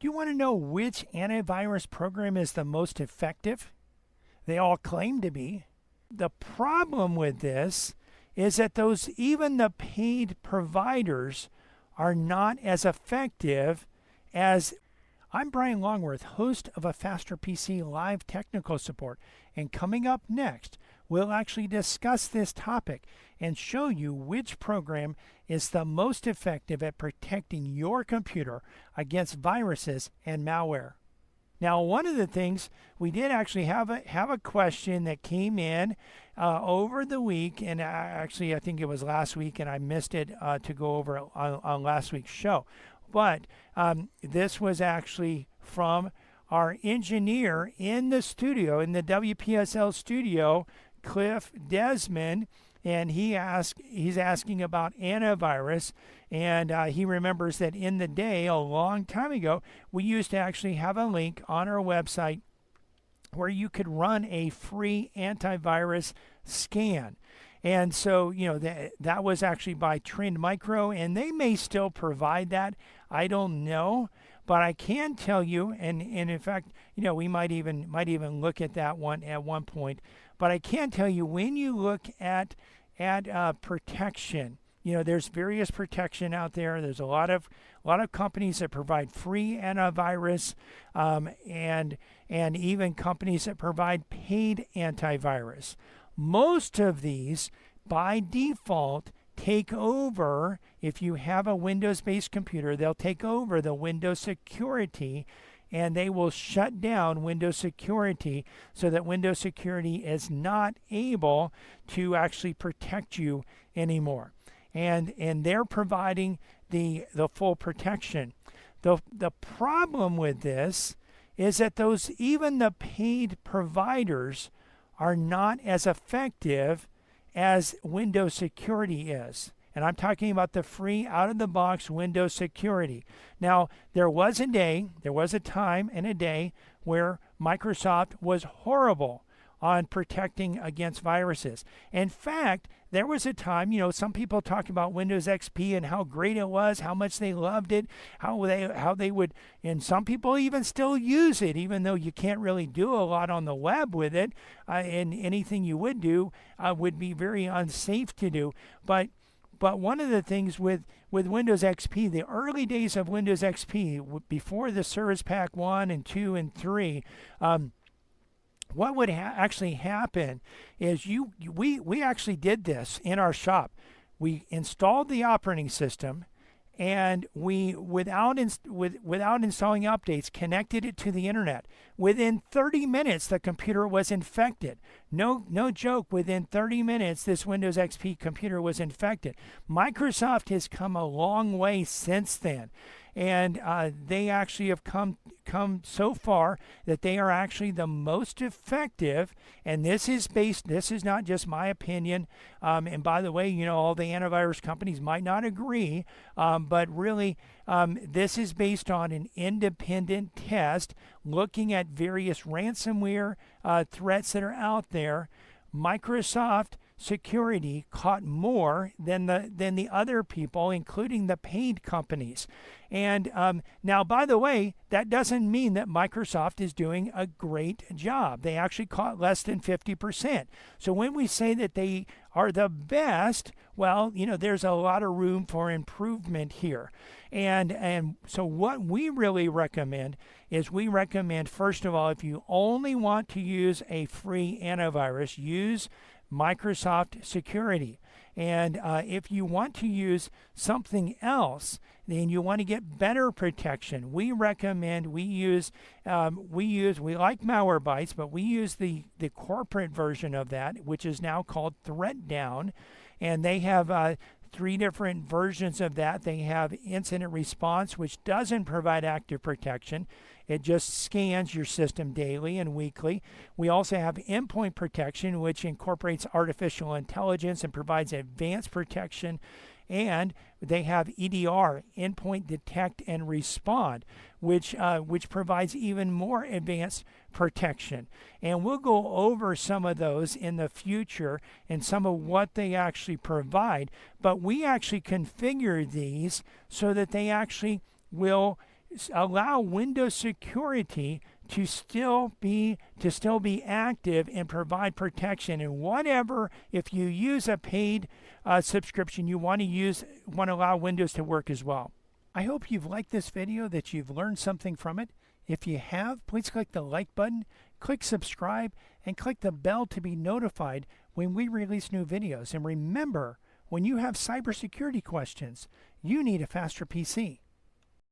Do you want to know which antivirus program is the most effective? They all claim to be. The problem with this is that even the paid providers are not as effective as. I'm Bryan Longworth, host of a Faster PC live technical support, and coming up next, we'll actually discuss this topic and show you which program is the most effective at protecting your computer against viruses and malware. Now, one of the things we did actually have a question that came in over the week, and actually I think it was last week, and I missed it to go over on last week's show. But this was actually from our engineer in the studio, in the WPSL studio, Cliff Desmond, and he's asking about antivirus, and he remembers that in the day, a long time ago, we used to actually have a link on our website where you could run a free antivirus scan. And so, that was actually by Trend Micro, and they may still provide that. I don't know, but I can tell you, and in fact, we might even look at that one at one point. But I can tell you, when you look at protection, there's various protection out there. There's a lot of companies that provide free antivirus, and even companies that provide paid antivirus. Most of these, by default, take over. If you have a Windows-based computer, they'll take over the Windows security, and they will shut down Windows security so that Windows security is not able to actually protect you anymore. And they're providing the full protection. The problem with this is that even the paid providers are not as effective as Windows security is. And I'm talking about the free out-of-the-box Windows security. Now, there was a time and a day where Microsoft was horrible on protecting against viruses. In fact, there was a time, some people talk about Windows XP and how great it was, how much they loved it, how they would, and some people even still use it, even though you can't really do a lot on the web with it, and anything you would do would be very unsafe to do. But one of the things with Windows XP, the early days of Windows XP, before the Service Pack 1 and 2 and 3, what would actually happen is we actually did this in our shop. We installed the operating system, and we, without installing updates, connected it to the internet. Within 30 minutes, the computer was infected. No joke, within 30 minutes, this Windows XP computer was infected. Microsoft has come a long way since then. And they actually have come so far that they are actually the most effective. And this is not just my opinion. And by the way, all the antivirus companies might not agree, but really this is based on an independent test looking at various ransomware threats that are out there. Microsoft security caught more than the other people, including the paid companies. And now, by the way, that doesn't mean that Microsoft is doing a great job. They actually caught less than 50%. So when we say that they are the best, well, there's a lot of room for improvement here. And so what we really recommend is first of all, if you only want to use a free antivirus, use Microsoft Security. And if you want to use something else, then you want to get better protection. We recommend we like Malwarebytes, but we use the corporate version of that, which is now called ThreatDown, and they have 3 different versions of that. They have incident response, which doesn't provide active protection. It just scans your system daily and weekly. We also have endpoint protection, which incorporates artificial intelligence and provides advanced protection. And they have EDR, endpoint detect and respond, which provides even more advanced protection. And we'll go over some of those in the future and some of what they actually provide. But we actually configure these so that they actually will allow Windows security to still be active and provide protection. And whatever, if you use a paid subscription, you want to allow Windows to work as well. I hope you've liked this video, that you've learned something from it. If you have, please click the like button, click subscribe, and click the bell to be notified when we release new videos. And remember, when you have cybersecurity questions, you need a faster PC.